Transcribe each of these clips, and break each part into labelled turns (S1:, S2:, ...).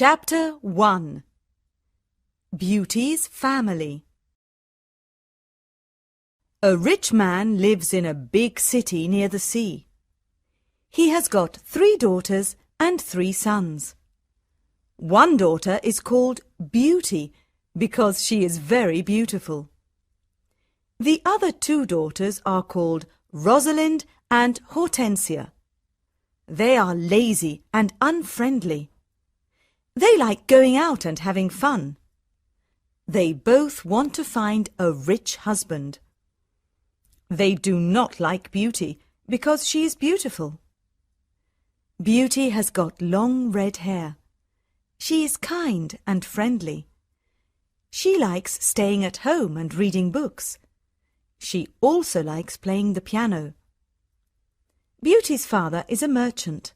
S1: Chapter 1 Beauty's Family. A rich man lives in a big city near the sea. He has got 3 daughters and 3 sons. One daughter is called Beauty because she is very beautiful. The other 2 daughters are called Rosalind and Hortensia. They are lazy and unfriendly. They like going out and having fun. They both want to find a rich husband. They do not like Beauty because she is beautiful. Beauty has got long red hair. She is kind and friendly. She likes staying at home and reading books. She also likes playing the piano. Beauty's father is a merchant.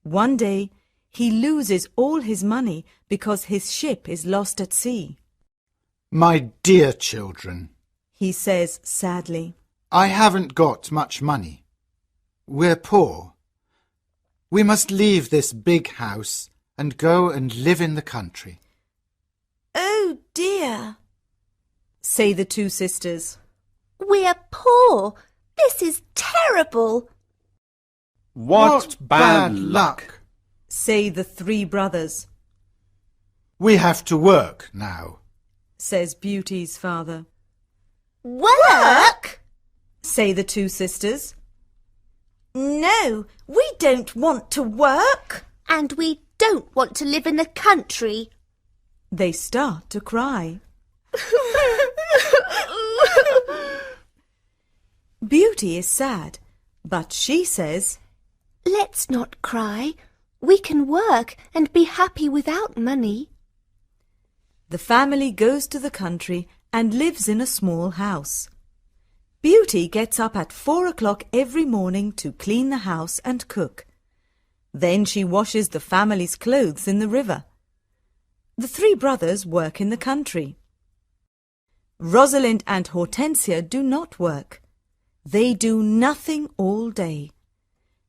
S1: One day, he loses all his money because his ship is lost at sea.
S2: My dear children,
S1: He says sadly,
S2: I haven't got much money. We're poor. We must leave this big house and go and live in the country.
S3: Oh dear,
S1: say the 2 sisters.
S3: we're poor. This is terrible.
S4: What bad luck!
S1: Say the 3 brothers,
S2: We have to work now.
S1: says Beauty's father.
S3: Work?
S1: Say the 2 sisters.
S3: No, we don't want to work. And we don't want to live in the country.
S1: They start to cry. Beauty is sad, but she says,
S3: Let's not cry. We can work and be happy without money.
S1: the family goes to the country and lives in a small house. Beauty gets up at 4 o'clock every morning to clean the house and cook. Then she washes the family's clothes in the river. The 3 brothers work in the country. Rosalind and Hortensia do not work. They do nothing all day.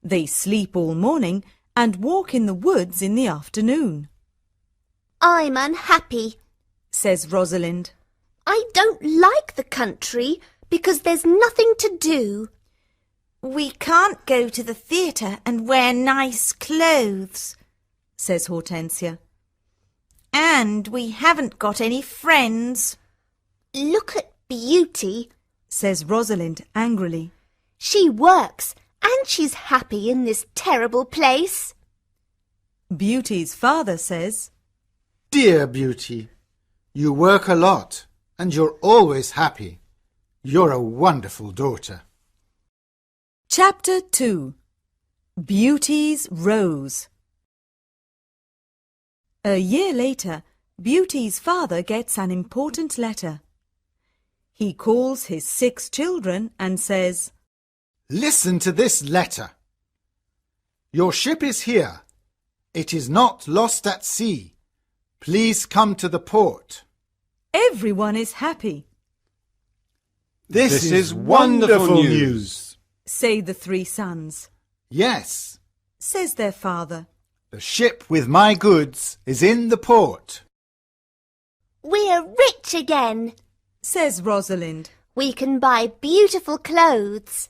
S1: They sleep all morning and walk in the woods in the afternoon,
S3: I'm unhappy.
S1: says Rosalind.
S3: I don't like the country because there's nothing to do. We can't go to the theatre and wear nice clothes,
S1: says Hortensia.
S3: and we haven't got any friends. Look at Beauty.
S1: Says Rosalind angrily.
S3: She works and she's happy in this terrible place.
S1: Beauty's father says,
S2: Dear Beauty, you work a lot and you're always happy. You're a wonderful daughter.
S1: Chapter 2 Beauty's Rose. A year later, Beauty's father gets an important letter. He calls his 6 children and says,
S2: Listen to this letter. Your ship is here. It is not lost at sea. Please come to the port.
S1: Everyone is happy,
S4: This is wonderful news!
S1: say the 3 sons.
S2: Yes,
S1: Says their father.
S2: the ship with my goods is in the port.
S3: We're rich again.
S1: Says Rosalind.
S3: We can buy beautiful clothes.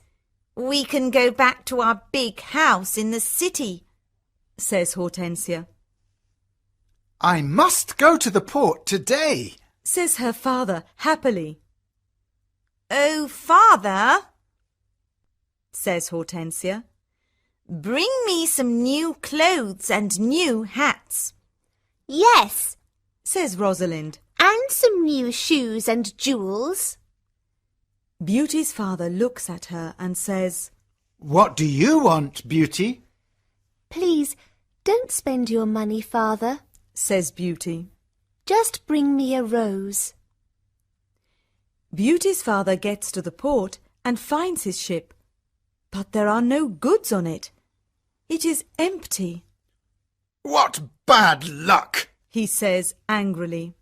S3: We can go back to our big house in the city,
S1: Says Hortensia.
S2: I must go to the port today.
S1: Says her father happily.
S3: Oh, Father,
S1: Says Hortensia.
S3: bring me some new clothes and new hats. Yes,
S1: Says Rosalind.
S3: and some new shoes and jewels.
S1: Beauty's father looks at her and says,
S2: What do you want, Beauty?
S3: Please, don't spend your money, Father.
S1: says Beauty.
S3: Just bring me a rose.
S1: Beauty's father gets to the port and finds his ship, but there are no goods on it. It is empty,
S2: What bad luck!
S1: he says angrily.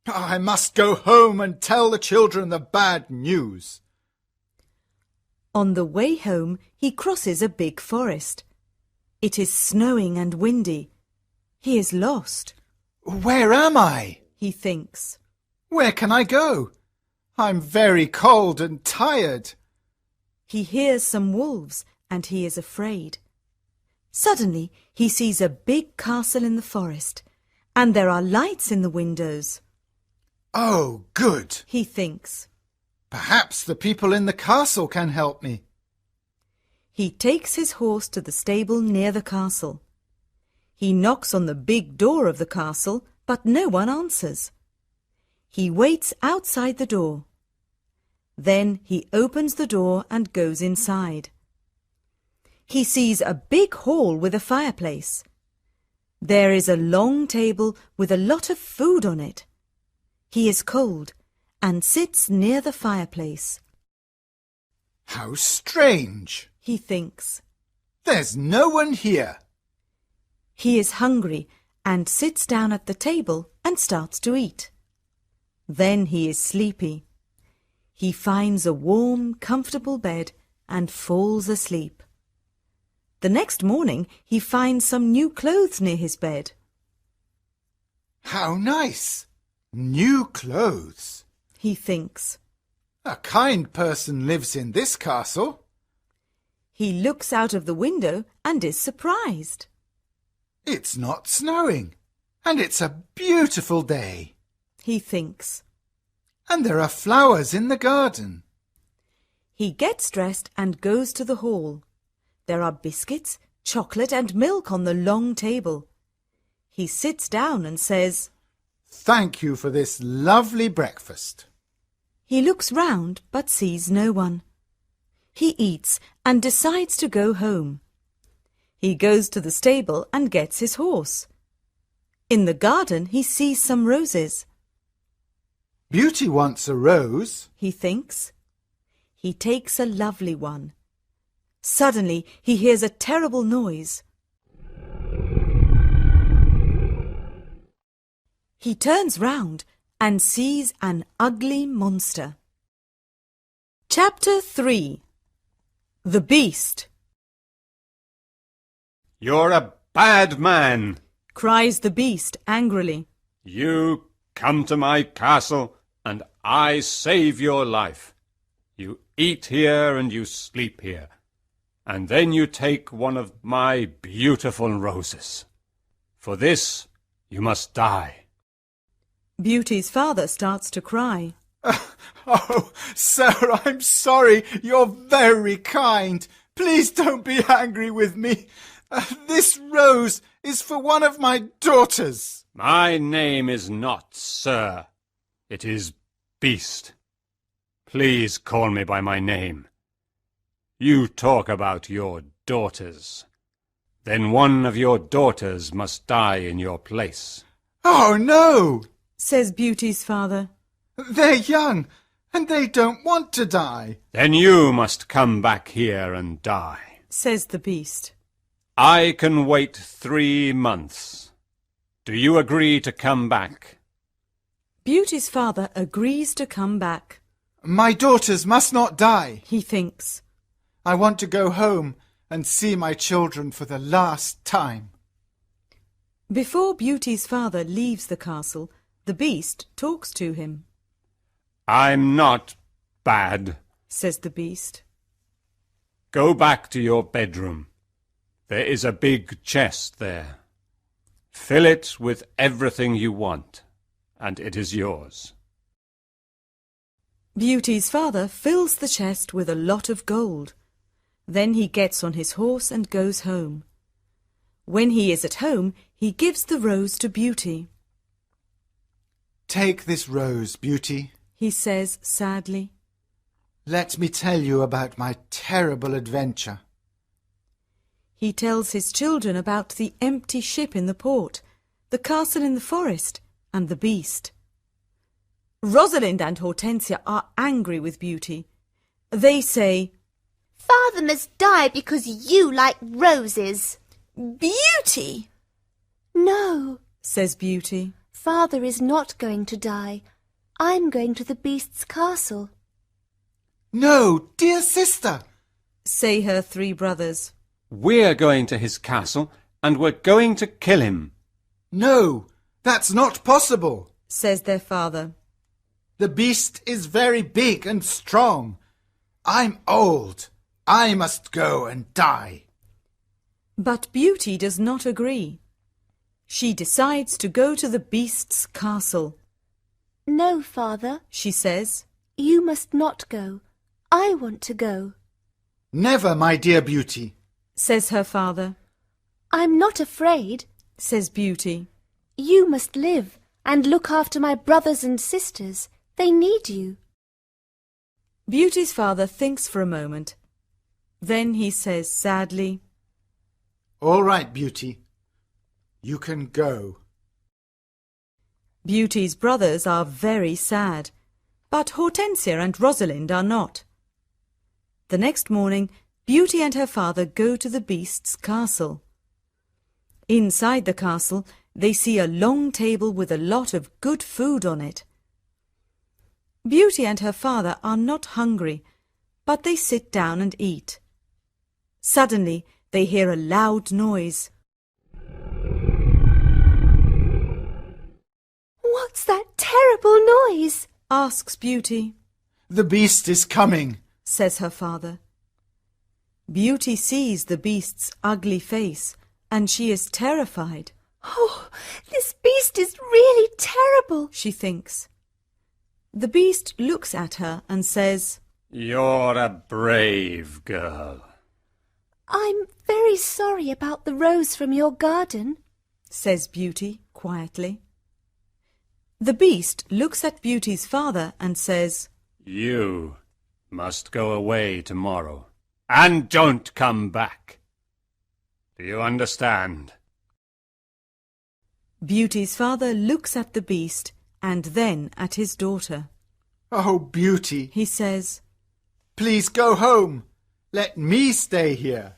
S2: I must go home and tell the children the bad news.
S1: On the way home, he crosses a big forest. It is snowing and windy. He is lost.
S2: Where am I?
S1: He thinks.
S2: Where can I go? I'm very cold and tired.
S1: He hears some wolves and he is afraid. Suddenly he sees a big castle in the forest and there are lights in the windows.
S2: Oh, good.
S1: He thinks.
S2: Perhaps the people in the castle can help me.
S1: He takes his horse to the stable near the castle. He knocks on the big door of the castle, but no one answers. He waits outside the door. Then he opens the door and goes inside. He sees a big hall with a fireplace. There is a long table with a lot of food on it. He is cold and sits near the fireplace.
S2: How strange.
S1: He thinks.
S2: There's no one here.
S1: He is hungry and sits down at the table and starts to eat. Then he is sleepy. He finds a warm, comfortable bed and falls asleep. The next morning he finds some new clothes near his bed.
S2: How nice. New clothes.
S1: He thinks.
S2: A kind person lives in this castle.
S1: He looks out of the window and is surprised.
S2: It's not snowing, and it's a beautiful day.
S1: He thinks.
S2: And there are flowers in the garden.
S1: He gets dressed and goes to the hall. There are biscuits, chocolate and milk on the long table. He sits down and says,
S2: Thank you for this lovely breakfast.
S1: He looks round but sees no one. He eats and decides to go home. He goes to the stable and gets his horse. In the garden he sees some roses.
S2: Beauty wants a rose.
S1: He thinks. He takes a lovely one. Suddenly he hears a terrible noise. He turns round and sees an ugly monster. Chapter 3. The Beast.
S4: You're a bad man.
S1: Cries the Beast angrily.
S4: You come to my castle and I save your life. You eat here and you sleep here. And then you take one of my beautiful roses. For this you must die.
S1: Beauty's father starts to cry.
S2: Oh, sir, I'm sorry. You're very kind. Please don't be angry with me. This rose is for one of my daughters.
S4: My name is not Sir. It is Beast. Please call me by my name. You talk about your daughters. Then one of your daughters must die in your place.
S2: Oh, no,
S1: Says Beauty's father.
S2: they're young and they don't want to die.
S4: Then you must come back here and die.
S1: Says the Beast.
S4: I can wait 3 months. Do you agree to come back?
S1: Beauty's father agrees to come back.
S2: My daughters must not die.
S1: He thinks.
S2: I want to go home and see my children for the last time.
S1: Before Beauty's father leaves the castle, the Beast talks to him.
S4: I'm not bad.
S1: Says the Beast.
S4: Go back to your bedroom. There is a big chest there. Fill it with everything you want, and it is yours.
S1: Beauty's father fills the chest with a lot of gold. Then he gets on his horse and goes home. When he is at home, he gives the rose to Beauty.
S2: Take this rose, Beauty.
S1: He says sadly.
S2: Let me tell you about my terrible adventure.
S1: He tells his children about the empty ship in the port, the castle in the forest, and the Beast. Rosalind and Hortensia are angry with Beauty. They say,
S3: Father must die because you like roses.
S1: Beauty!
S3: No,
S1: Says Beauty.
S3: Father is not going to die. I'm going to the Beast's castle.
S2: No, dear sister.
S1: Say her 3 brothers.
S4: We're going to his castle, and we're going to kill him.
S2: No, that's not possible,
S1: says their father.
S2: The beast is very big and strong. I'm old. I must go and die.
S1: But Beauty does not agree. She decides to go to the beast's castle.
S3: No, father,
S1: She says,
S3: you must not go. I want to go.
S2: Never, my dear Beauty.
S1: says her father,
S3: I'm not afraid.
S1: says Beauty.
S3: You must live and look after my brothers and sisters. They need you.
S1: Beauty's father thinks for a moment. Then he says sadly,
S2: All right, Beauty. You can go.
S1: Beauty's brothers are very sad, but Hortensia and Rosalind are not. The next morning, Beauty and her father go to the beast's castle. Inside the castle, they see a long table with a lot of good food on it. Beauty and her father are not hungry, but they sit down and eat. Suddenly, they hear a loud noise.
S3: What's that terrible noise?
S1: Asks Beauty,
S2: The beast is coming.
S1: says her father. Beauty sees the beast's ugly face, and she is terrified,
S3: Oh, this beast is really terrible.
S1: she thinks. The beast looks at her and says,
S4: You're a brave girl.
S3: I'm very sorry about the rose from your garden.
S1: says Beauty quietly. The beast looks at Beauty's father and says,
S4: You must go away tomorrow, and don't come back. Do you understand?
S1: Beauty's father looks at the beast and then at his daughter.
S2: Oh, Beauty,
S1: He says,
S2: please go home. Let me stay here.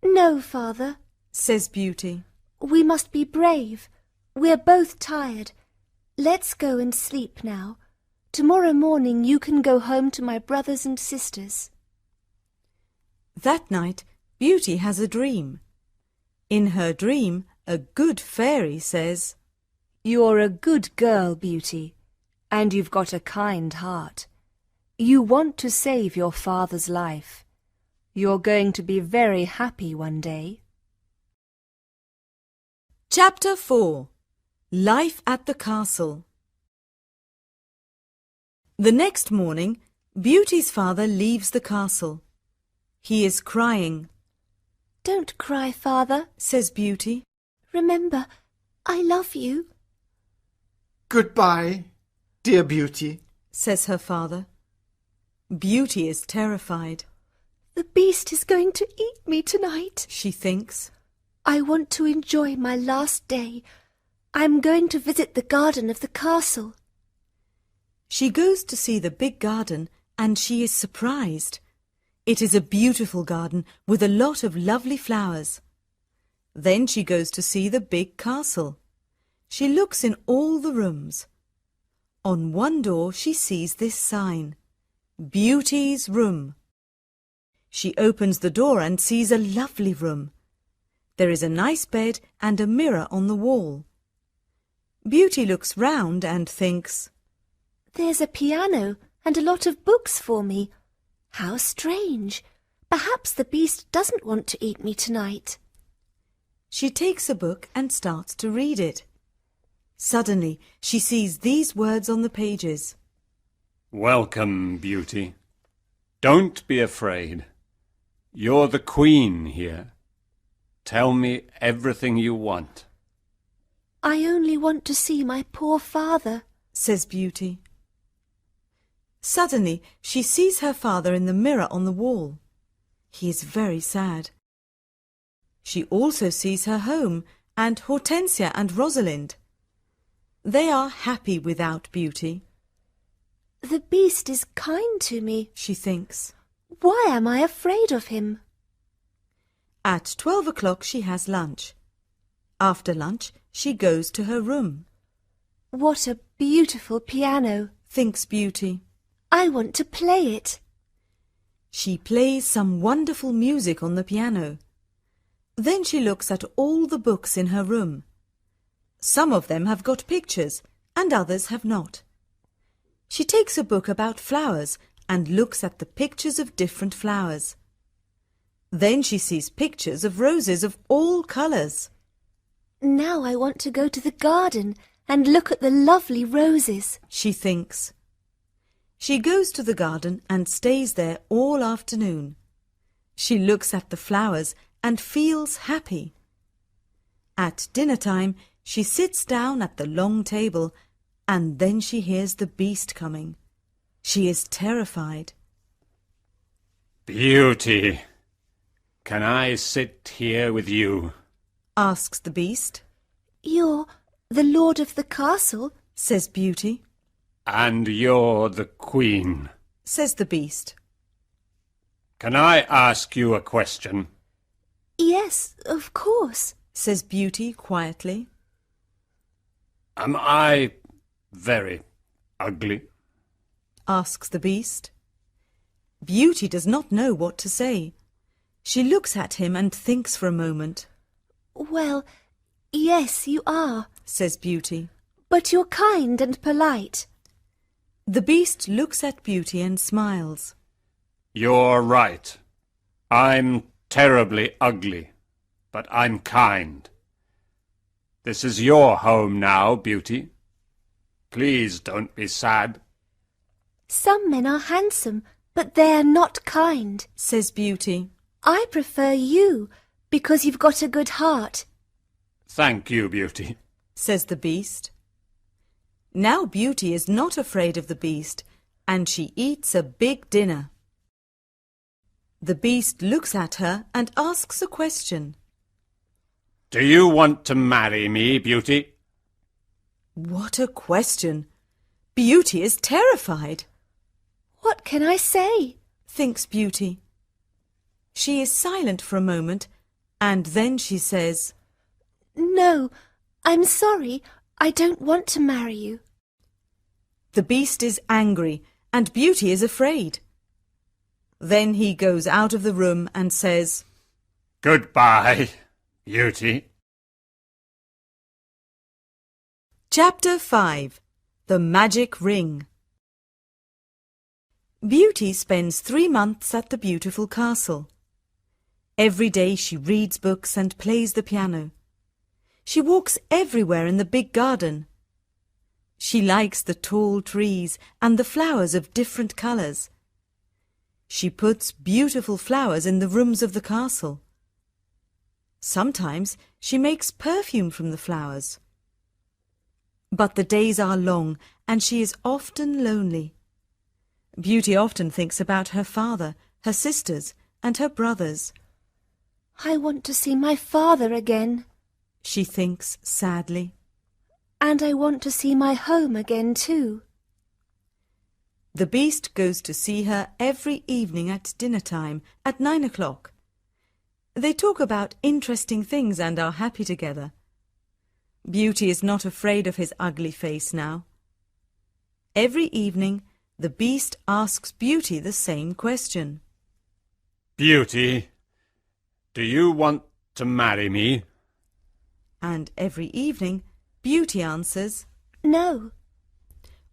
S3: No, father.
S1: says Beauty.
S3: We must be brave. We're both tired. Let's go and sleep now. Tomorrow morning you can go home to my brothers and sisters.
S1: That night, Beauty has a dream. In her dream, a good fairy says,
S3: You're a good girl, Beauty, and you've got a kind heart. You want to save your father's life. You're going to be very happy one day.
S1: Chapter 4. Life at the Castle. The next morning, Beauty's father leaves the castle. He is crying,
S3: Don't cry, father.
S1: says Beauty.
S3: Remember, I love you.
S2: Goodbye, dear Beauty.
S1: says her father. Beauty is terrified,
S3: The beast is going to eat me tonight.
S1: she thinks.
S3: I want to enjoy my last day. I'm going to visit the garden of the castle.
S1: She goes to see the big garden and she is surprised. It is a beautiful garden with a lot of lovely flowers. Then she goes to see the big castle. She looks in all the rooms. On one door she sees this sign, Beauty's Room. She opens the door and sees a lovely room. There is a nice bed and a mirror on the wall. Beauty looks round and thinks,
S3: There's a piano and a lot of books for me. How strange. Perhaps the beast doesn't want to eat me tonight.
S1: She takes a book and starts to read it. Suddenly, she sees these words on the pages.
S4: Welcome, Beauty. Don't be afraid. You're the queen here. Tell me everything you want.
S3: I only want to see my poor father.
S1: Says Beauty. Suddenly, she sees her father in the mirror on the wall. He is very sad. She also sees her home and Hortensia and Rosalind. They are happy without Beauty,
S3: The beast is kind to me.
S1: she thinks.
S3: Why am I afraid of him?
S1: At 12 o'clock she has lunch. After lunch, she goes to her room.
S3: What a beautiful piano.
S1: Thinks Beauty.
S3: I want to play it.
S1: She plays some wonderful music on the piano. Then she looks at all the books in her room. Some of them have got pictures and others have not. She takes a book about flowers and looks at the pictures of different flowers. Then she sees pictures of roses of all colours.
S3: Now I want to go to the garden and look at the lovely roses,
S1: she thinks. She goes to the garden and stays there all afternoon. She looks at the flowers and feels happy. At dinner time, she sits down at the long table and then she hears the beast coming. She is terrified.
S4: Beauty, can I sit here with you?
S1: Asks the beast.
S3: You're the lord of the castle,
S1: Says Beauty.
S4: And you're the queen.
S1: Says the beast.
S4: Can I ask you a question?
S3: Yes, of course.
S1: Says Beauty quietly.
S4: Am I very ugly?
S1: Asks the beast. Beauty does not know what to say. She looks at him and thinks for a moment.
S3: Well, yes, you are,
S1: Says Beauty.
S3: but you're kind and polite.
S1: The beast looks at Beauty and smiles.
S4: You're right. I'm terribly ugly, but I'm kind. This is your home now, Beauty. Please don't be sad.
S3: Some men are handsome, but they're not kind.
S1: Says Beauty.
S3: I prefer you because you've got a good heart.
S4: Thank you, Beauty.
S1: Says the beast. Now Beauty is not afraid of the beast, and she eats a big dinner. The beast looks at her and asks a question.
S4: Do you want to marry me, Beauty?
S1: What a question! Beauty is terrified,
S3: What can I say?
S1: thinks Beauty. She is silent for a moment, and then she says,
S3: No, I'm sorry. I don't want to marry you.
S1: The beast is angry, and Beauty is afraid. Then he goes out of the room and says,
S4: Goodbye, Beauty.
S1: Chapter 5. The Magic Ring. Beauty spends 3 months at the beautiful castle. Every day she reads books and plays the piano. She walks everywhere in the big garden. She likes the tall trees and the flowers of different colours. She puts beautiful flowers in the rooms of the castle. Sometimes she makes perfume from the flowers. But the days are long and she is often lonely. Beauty often thinks about her father, her sisters, and her brothers.
S3: I want to see my father again.
S1: She thinks sadly.
S3: And I want to see my home again too.
S1: The beast goes to see her every evening at dinner time at 9 o'clock. They talk about interesting things and are happy together. Beauty is not afraid of his ugly face now. Every evening, the beast asks Beauty the same question.
S4: Beauty, do you want to marry me?
S1: And every evening, Beauty answers.
S3: No.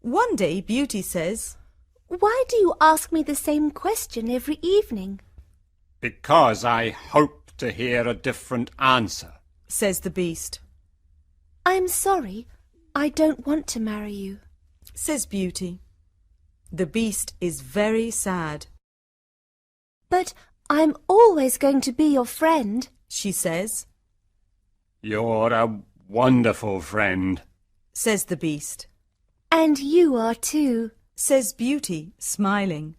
S1: One day, Beauty says,
S3: Why do you ask me the same question every evening?
S4: Because I hope to hear a different answer.
S1: says the beast.
S3: I'm sorry. I don't want to marry you.
S1: Says Beauty. The beast is very sad.
S3: But I'm always going to be your friend.
S1: She says.
S4: You're a wonderful friend.
S1: Says the beast.
S3: And you are too.
S1: Says Beauty, smiling.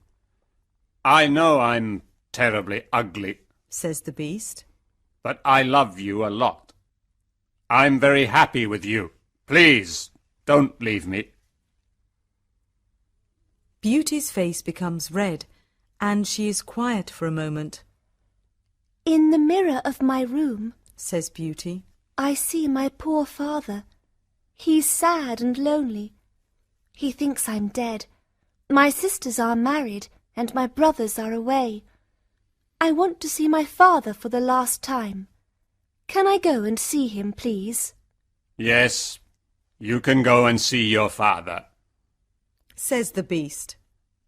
S4: I know I'm terribly ugly,
S1: Says the beast.
S4: but I love you a lot. I'm very happy with you. Please, don't leave me.
S1: Beauty's face becomes red, and she is quiet for a moment.
S3: In the mirror of my room,
S1: Says Beauty.
S3: I see my poor father. He's sad and lonely. He thinks I'm dead. My sisters are married and my brothers are away. I want to see my father for the last time. Can I go and see him, please?
S4: Yes, you can go and see your father.
S1: Says the beast.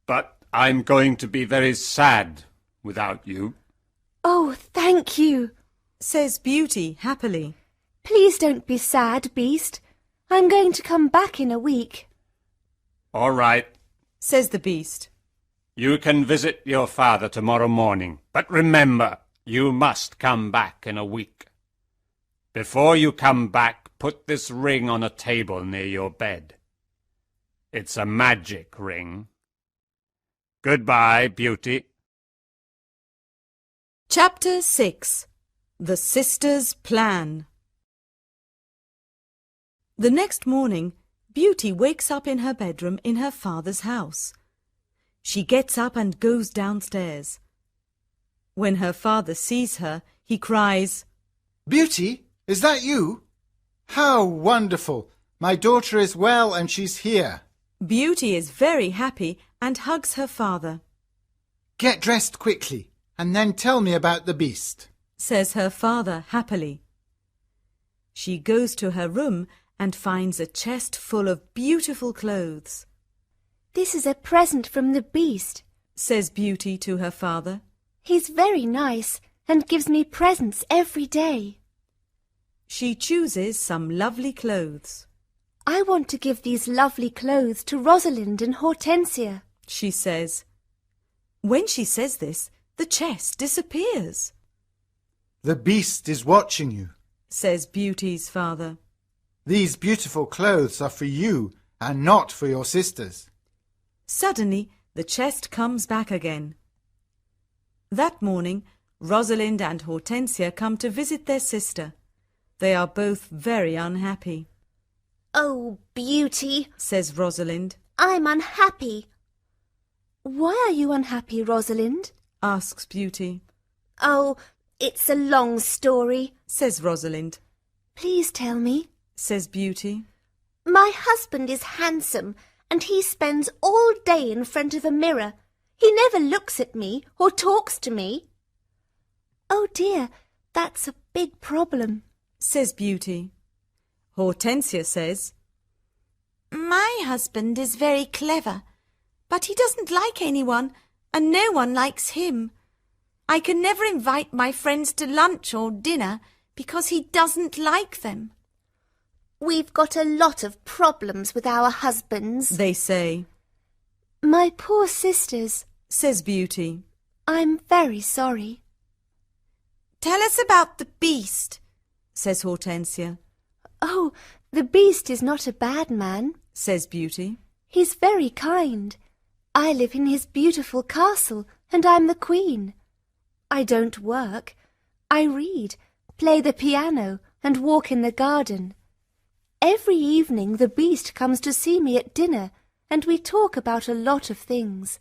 S4: But I'm going to be very sad without you.
S3: Oh, thank you.
S1: Says Beauty happily.
S3: Please don't be sad, Beast. I'm going to come back in a week.
S4: All right,
S1: Says the beast.
S4: you can visit your father tomorrow morning. But remember, you must come back in a week. Before you come back, put this ring on a table near your bed. It's a magic ring. Goodbye, Beauty.
S1: Chapter 6. The Sisters' Plan. The next morning, Beauty wakes up in her bedroom in her father's house. She gets up and goes downstairs. When her father sees her, he cries,
S2: Beauty, is that you? How wonderful! My daughter is well and she's here.
S1: Beauty is very happy and hugs her father.
S2: Get dressed quickly and then tell me about the beast.
S1: Says her father happily. She goes to her room and finds a chest full of beautiful clothes.
S3: This is a present from the Beast.
S1: Says Beauty to her father.
S3: He's very nice and gives me presents every day.
S1: She chooses some lovely clothes.
S3: I want to give these lovely clothes to Rosalind and Hortensia.
S1: She says. When she says this, the chest disappears.
S2: The beast is watching you.
S1: Says Beauty's father.
S2: These beautiful clothes are for you and not for your sisters.
S1: Suddenly, the chest comes back again. That morning, Rosalind and Hortensia come to visit their sister. They are both very unhappy.
S3: Oh, Beauty,
S1: Says Rosalind.
S3: I'm unhappy. Why are you unhappy, Rosalind?
S1: Asks Beauty.
S3: Oh, it's a long story.
S1: Says Rosalind.
S3: Please tell me.
S1: Says Beauty.
S3: My husband is handsome and he spends all day in front of a mirror. He never looks at me or talks to me. Oh dear, that's a big problem.
S1: Says Beauty. Hortensia says, My husband is very clever, but he doesn't like anyone and no one likes him. I can never invite my friends to lunch or dinner because he doesn't like them.
S3: We've got a lot of problems with our husbands.
S1: They say.
S3: My poor sisters.
S1: Says Beauty.
S3: I'm very sorry.
S1: Tell us about the beast, says Hortensia.
S3: Oh, the Beast is not a bad man.
S1: Says Beauty.
S3: He's very kind. I live in his beautiful castle and I'm the queen. I don't work. I read, play the piano and walk in the garden. Every evening the Beast comes to see me at dinner and we talk about a lot of things.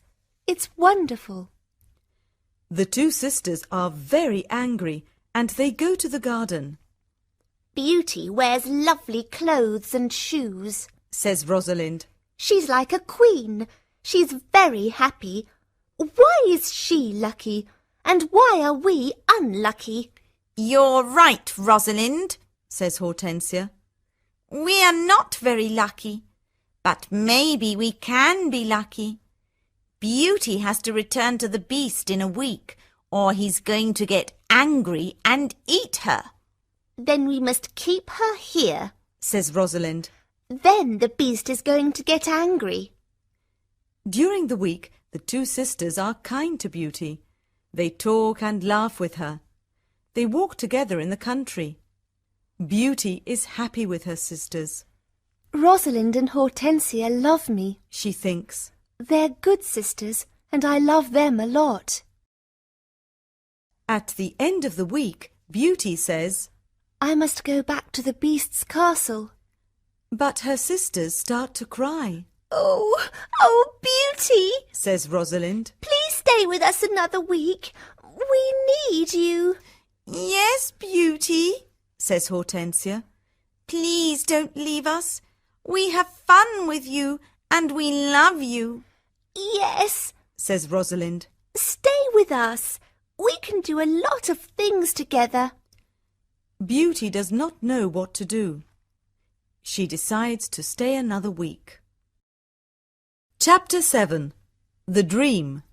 S3: It's wonderful.
S1: The two sisters are very angry and they go to the garden.
S3: Beauty wears lovely clothes and shoes.
S1: Says Rosalind.
S3: She's like a queen. She's very happy. Why is she lucky? And why are we unlucky?
S1: You're right, Rosalind, says Hortensia. We are not very lucky, but maybe we can be lucky. Beauty has to return to the Beast in a week, or he's going to get angry and eat her.
S3: Then we must keep her here.
S1: Says Rosalind.
S3: Then the Beast is going to get angry.
S1: During the week, the two sisters are kind to Beauty. They talk and laugh with her. They walk together in the country. Beauty is happy with her sisters.
S3: Rosalind and Hortensia love me.
S1: She thinks.
S3: They're good sisters, and I love them a lot.
S1: At the end of the week, Beauty says,
S3: I must go back to the Beast's castle.
S1: but her sisters start to cry.
S3: Oh, Beauty,
S1: Says Rosalind.
S3: please stay with us another week. We need you.
S1: Yes, Beauty, says Hortensia. Please don't leave us. We have fun with you and we love you.
S3: Yes,
S1: Says Rosalind.
S3: stay with us. We can do a lot of things together.
S1: Beauty does not know what to do. She decides to stay another week. Chapter 7. The Dream.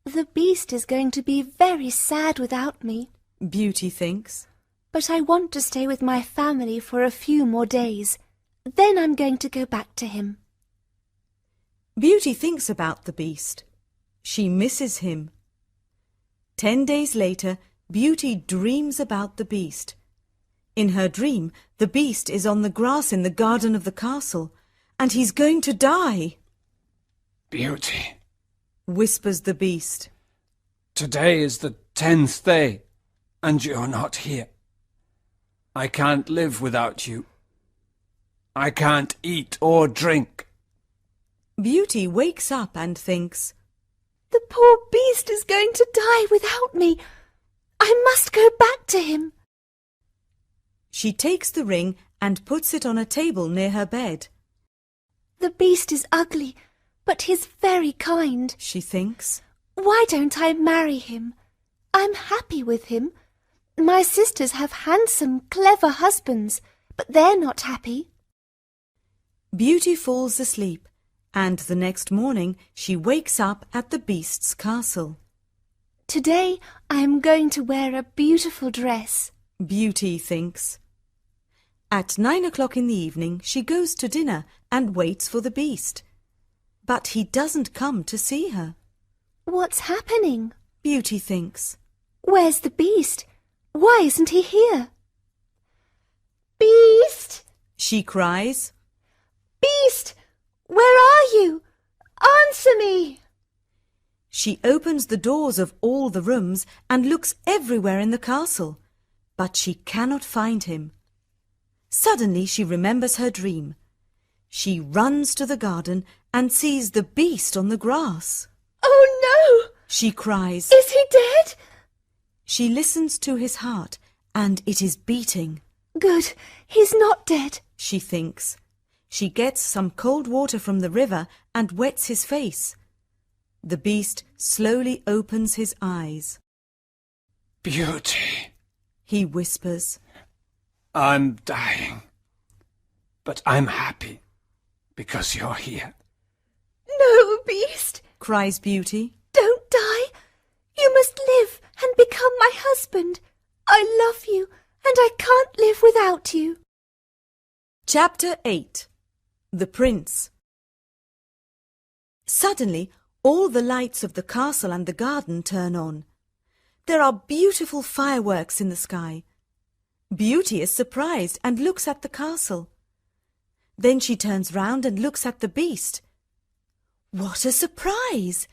S3: The beast is going to be very sad without me,
S1: Beauty thinks.
S3: but I want to stay with my family for a few more days. Then I'm going to go back to him.
S1: Beauty thinks about the beast. She misses him. 10 days later, Beauty dreams about the beast. In her dream, the beast is on the grass in the garden of the castle, and he's going to die.
S4: Beauty,
S1: Whispers the beast.
S4: today is the 10th day, and you're not here. I can't live without you. I can't eat or drink.
S1: Beauty wakes up and thinks,
S3: The poor beast is going to die without me. I must go back to him.
S1: She takes the ring and puts it on a table near her bed.
S3: The beast is ugly, but he's very kind.
S1: She thinks.
S3: Why don't I marry him? I'm happy with him. My sisters have handsome, clever husbands, but they're not happy.
S1: Beauty falls asleep, and the next morning she wakes up at the beast's castle.
S3: Today I am going to wear a beautiful dress.
S1: Beauty thinks. At 9 o'clock in the evening she goes to dinner and waits for the beast. But he doesn't come to see her.
S3: What's happening?
S1: Beauty thinks.
S3: Where's the beast? Why isn't he here? Beast!
S1: She cries.
S3: Beast! Where are you? Answer me!
S1: She opens the doors of all the rooms and looks everywhere in the castle, but she cannot find him. Suddenly she remembers her dream. She runs to the garden and sees the beast on the grass.
S3: Oh no!
S1: She cries.
S3: Is he dead?
S1: She listens to his heart, and it is beating.
S3: Good, he's not dead.
S1: She thinks. She gets some cold water from the river and wets his face. The beast slowly opens his eyes.
S4: Beauty,
S1: He whispers.
S4: I'm dying, but I'm happy because you're here.
S3: No, Beast,
S1: Cries Beauty.
S3: don't die. You must live and become my husband. I love you, and I can't live without you.
S1: Chapter 8. The Prince. Suddenly, all the lights of the castle and the garden turn on. There are beautiful fireworks in the sky. Beauty is surprised and looks at the castle. Then she turns round and looks at the beast. What a surprise!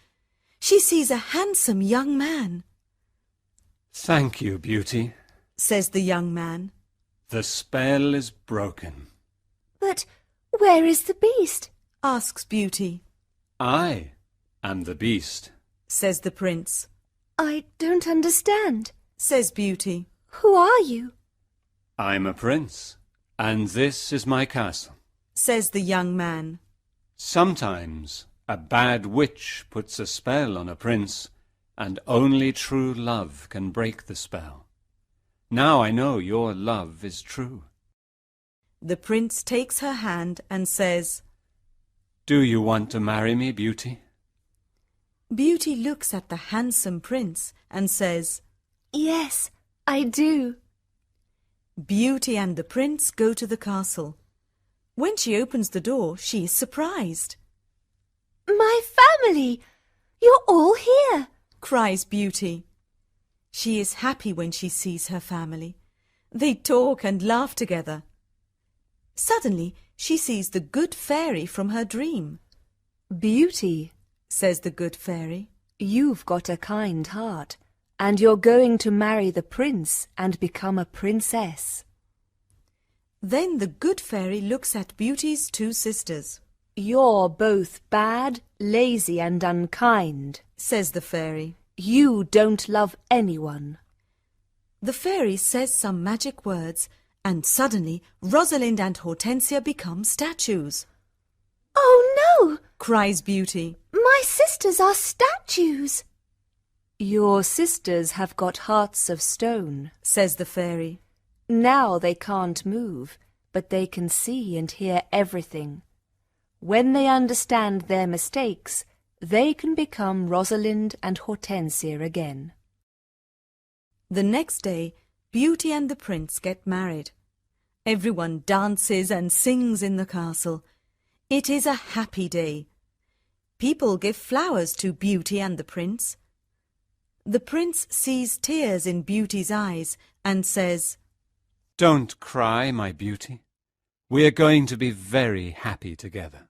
S1: She sees a handsome young man.
S4: Thank you, Beauty.
S1: Says the young man.
S4: The spell is broken.
S3: But where is the beast?
S1: Asks Beauty.
S4: I am the beast.
S1: Says the prince.
S3: I don't understand.
S1: Says Beauty.
S3: Who are you?
S4: I'm a prince, and this is my castle.
S1: Says the young man.
S4: Sometimes a bad witch puts a spell on a prince, and only true love can break the spell. Now I know your love is true.
S1: The prince takes her hand and says,
S4: Do you want to marry me, Beauty?
S1: Beauty looks at the handsome prince and says,
S3: Yes, I do.
S1: Beauty and the prince go to the castle. When she opens the door, she is surprised.
S3: My family! You're all here.
S1: Cries Beauty. She is happy when she sees her family. They talk and laugh together. Suddenly, she sees the good fairy from her dream.
S3: Beauty,
S1: Says the good fairy.
S3: you've got a kind heart, and you're going to marry the prince and become a princess.
S1: Then the good fairy looks at Beauty's two sisters.
S3: You're both bad, lazy, and unkind.
S1: Says the fairy.
S3: You don't love anyone.
S1: The fairy says some magic words, and suddenly Rosalind and Hortensia become statues.
S3: Oh no!
S1: Cries Beauty.
S3: My sisters are statues. Your sisters have got hearts of stone.
S1: Says the fairy.
S3: Now they can't move, but they can see and hear everything. When they understand their mistakes, they can become Rosalind and Hortensia again.
S1: The next day, Beauty and the prince get married. Everyone dances and sings in the castle. It is a happy day. People give flowers to Beauty and the prince. The prince sees tears in Beauty's eyes and says,
S4: "Don't cry, my beauty. We are going to be very happy together."